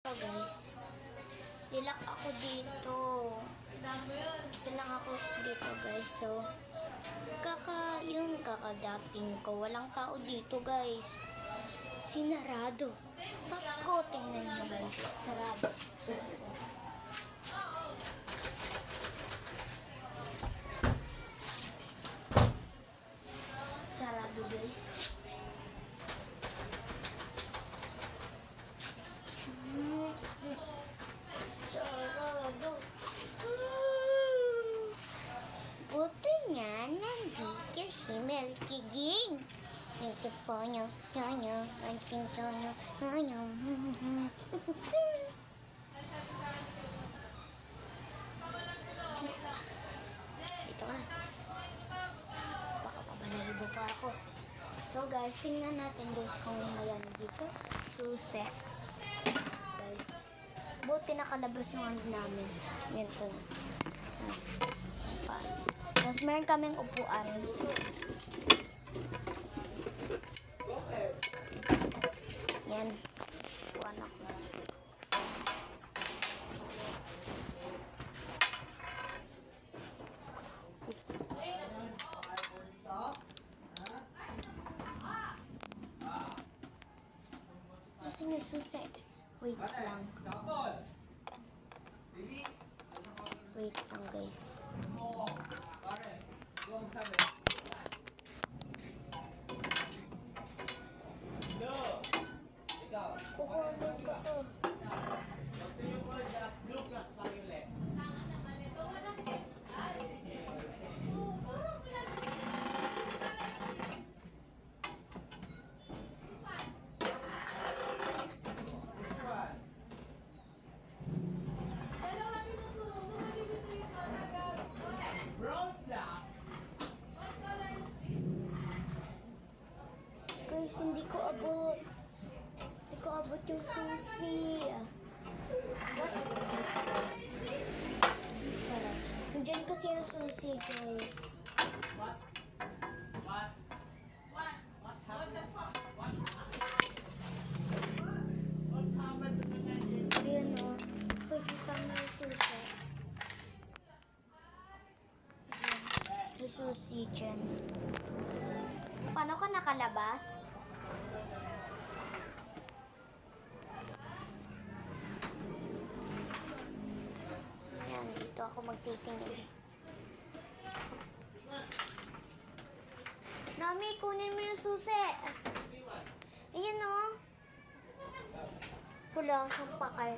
So guys, nilak ako dito. Isa lang ako dito guys. So, kakadating ko. Walang tao dito guys. Sinarado. Pako, tingnan nyo guys. Sarado. Sarado guys. Sarado. Buti nga nandito si Milky Jing. Ito po nyo, anting tono, Ito na. Baka mabalahibo pa ako. So guys, tingnan natin guys kung mayan dito. Susi. Guys, buti nakalabas yung ano namin. Ganito na. Tapos meron kaming upuan. Yan. Upuan ako. Nasaan yung susi? Wait lang. Wait lang guys. Kukunin ko to. Guys, hindi ko abot. Hindi ko abot yung susi. What? Nandiyan kasi yung susi, guys. Ayan o. Nakikita mo yung susi. Yung susi dyan. Paano ka nakalabas? Ayan, dito ako magtitingin. Nami, kunin mo yung susi. Ayan o. Wala kang pakay.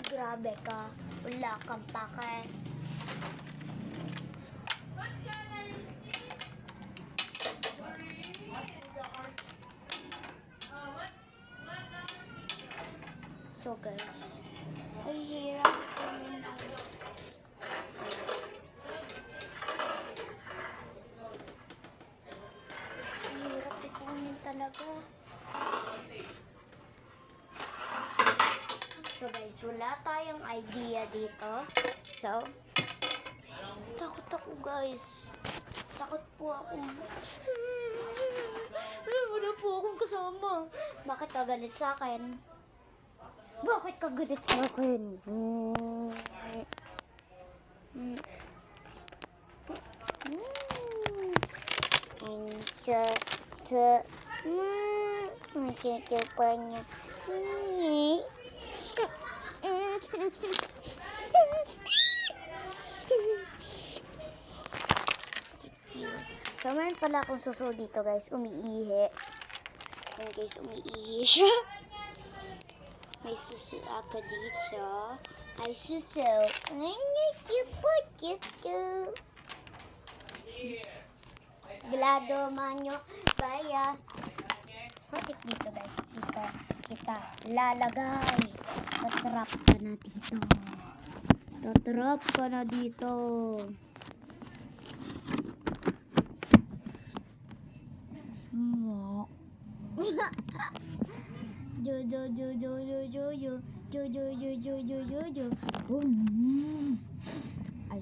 Grabe ka. Wala kang pakay. So guys, ay hirap ikunin. Ay hirap ikunin talaga. So guys, wala tayong idea dito. So, takot ako guys. Takot po ako. Wala po akong kasama. Bakit ka galit sa akin? Bakit ka galit sa akin? Ang niya. So, meron pala akong suso dito guys. Umiihi. Ayan guys, umiihi siya. May suso ako dito. Ay, suso. Ay, nakipo. Glado manyo. Kaya. Matik dito guys. Dito kita lalagay. Tatrap ka na dito. Tatrap ka na dito. Ay.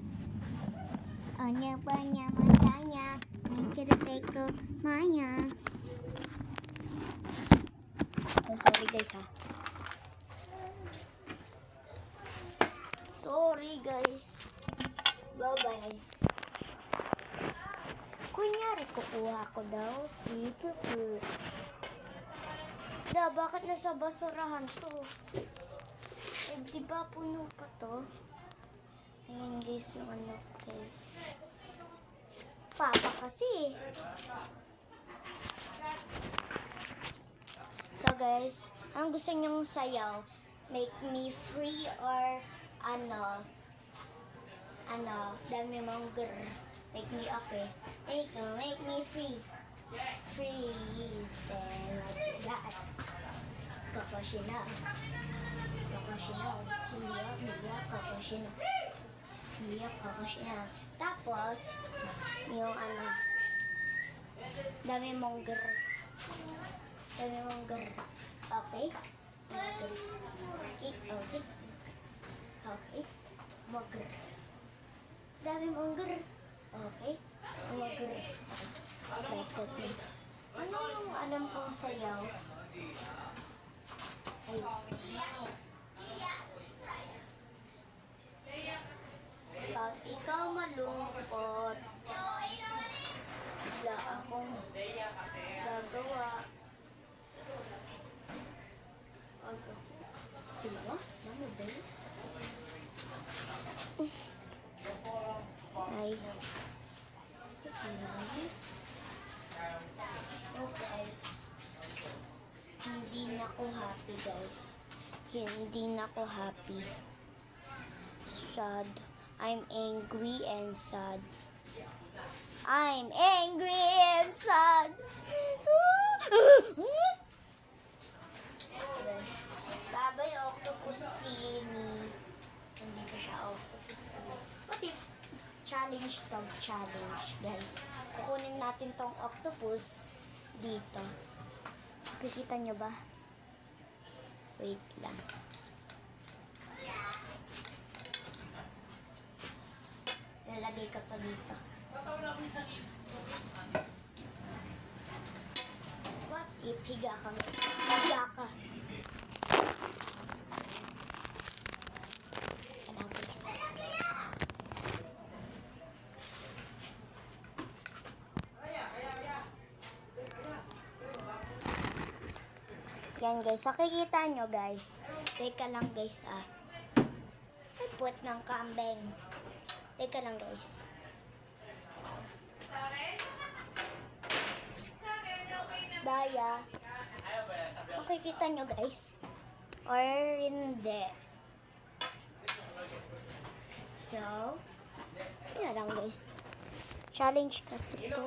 Ano pa niya matanya? Nagkirapay ko manya. Oh, sorry guys ha. Bye guys. Bye-bye. Kunyari, kukuha ko daw si Pupu. Bakit nasa basurahan to? Eh, di ba puno pa to? Ayan guys, yung ano guys. Papa kasi. So guys, anong gusto nyong sayaw? Make me free or dami mong grr. Make me okay. Make me free. Free. Then what you got? Kakashina. Mia, kakashina. Mia, kakashina. Tapos, yung dami mong grr. Dami mong grr. Okay? Okay. Mag-grr. Dami mong grr. Okay? Mag-grr. Like that na. Ano yung alam kong sayaw? Ay. Pag ikaw malungkot, wala akong gagawa. Sino ba? Ano ba? Ay. Okay. Hindi na ako happy, guys. Hindi na ako happy. Sad. I'm angry and sad. I'm angry and sad. Babay, octopus sini. Nandito siya, octopus. Pati challenge, guys. Kukunin natin tong octopus dito. Nakikita nyo ba? Wait lang. Lalagay ko to dito. What if higa ka? Higa ka. Yan guys, nakikita nyo guys. Teka lang guys Ay, puwet ng kambing. Teka lang guys. Baya. Makikita nyo guys. Or hindi. So, yun lang guys. Challenge kasi ito.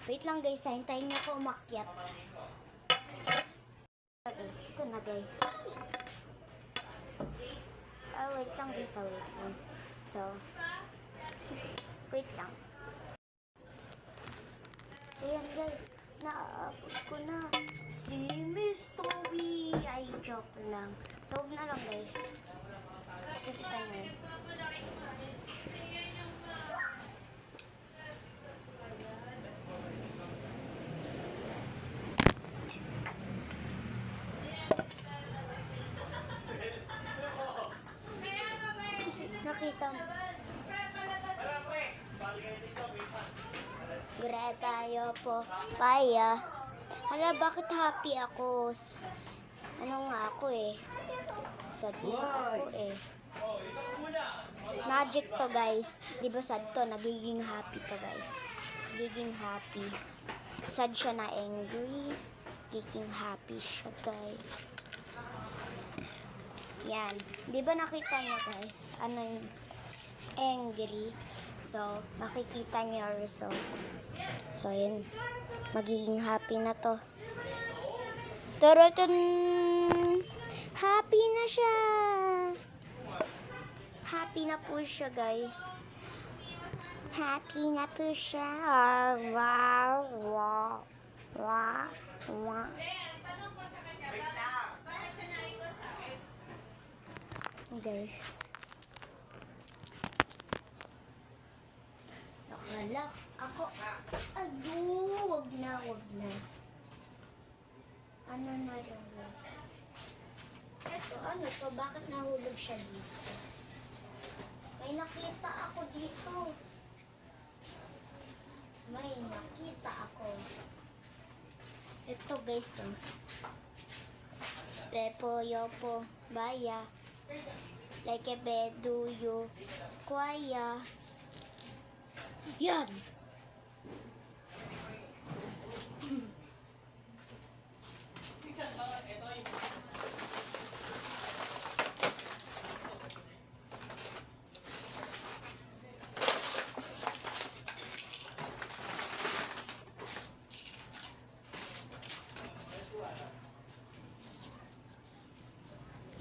Wait lang guys, hintayin nyo ako umakyat. Guys, ito na guys. Wait lang guys, wait lang. So, wait lang. Ayan guys, naaabot ko na si Miss Toby. Ay, joke lang. So, na lang guys. Kita nyo. Nakita mo. Great tayo po. Paya. Hala, bakit happy ako? Ano nga ako sad nga ako Magic to guys. Di ba sad to? Nagiging happy to guys. Nagiging happy. Sad siya na angry. Nagiging happy siya guys. Yan. Di ba nakita niyo guys? Ano yung angry? So, makikita niyo yung result. So, yun. Magiging happy na to. Turutun! Happy na siya! Happy na po siya, guys. Happy na po siya. Wow! Wow! Wow! Wow! Guys. Nakala ako. Wag na. Ano na lang guys. Ito Ano to? Bakit nahulog siya dito? May nakita ako dito. May nakita ako. Ito guys, oh. Tepo, yopo, baya. Like a beduyo, kwaya. Yan!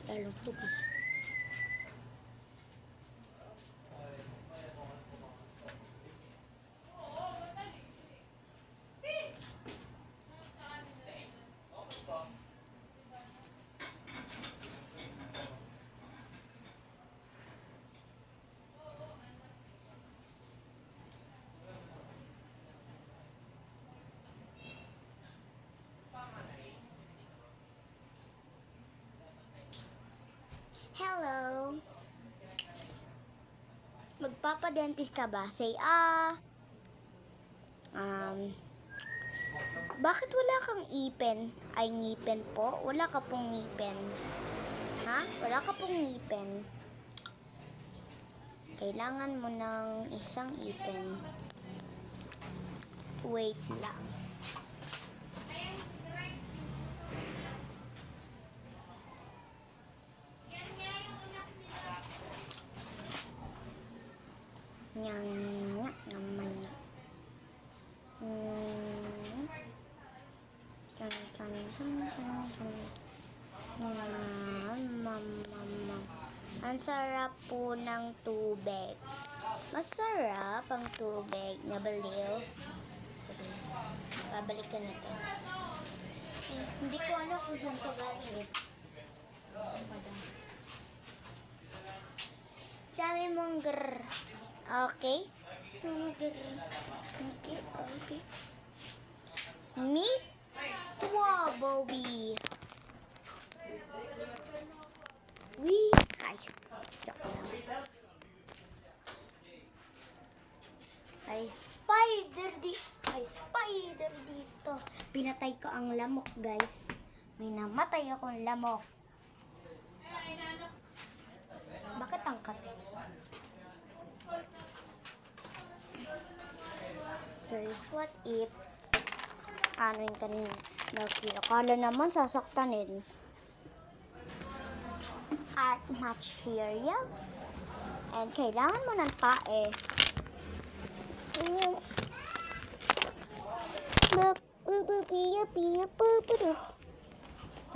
Lalong tugas. Hello. Magpapadentist ka ba? Say, bakit wala kang ipin? Ay, ngipin po? Wala ka pong ngipin. Ha? Wala ka pong ngipin. Kailangan mo ng isang ipin. Wait lang. Yang naman niya. Ang sarap po ng tubig. Masarap ang tubig na baliw. Babalikan natin. Hindi ko alam kung saan ito galing eh. Dami mong grrr. Okay? Okay. Meat strawberry. Ay, joke lang. Ay, spider dito. Pinatay ko ang lamok, guys. May namatay akong lamok. Bakit ang kate? Guys, what if ano yung kanina? Akala naman sasaktanin. At materials. And kailangan mo ng tae.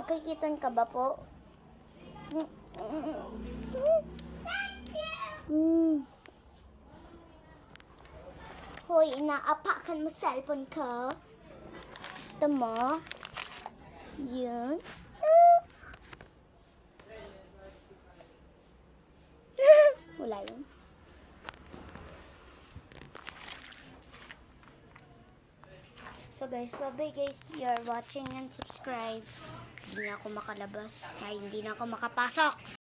Nakikitan ka ba po? Hoy, inaapakan mo cellphone ko. Gusto mo? Yun. Wala yun. So guys, bye-bye guys. You're watching and subscribe. Hindi na ako makalabas. Ay, hindi na ako makapasok.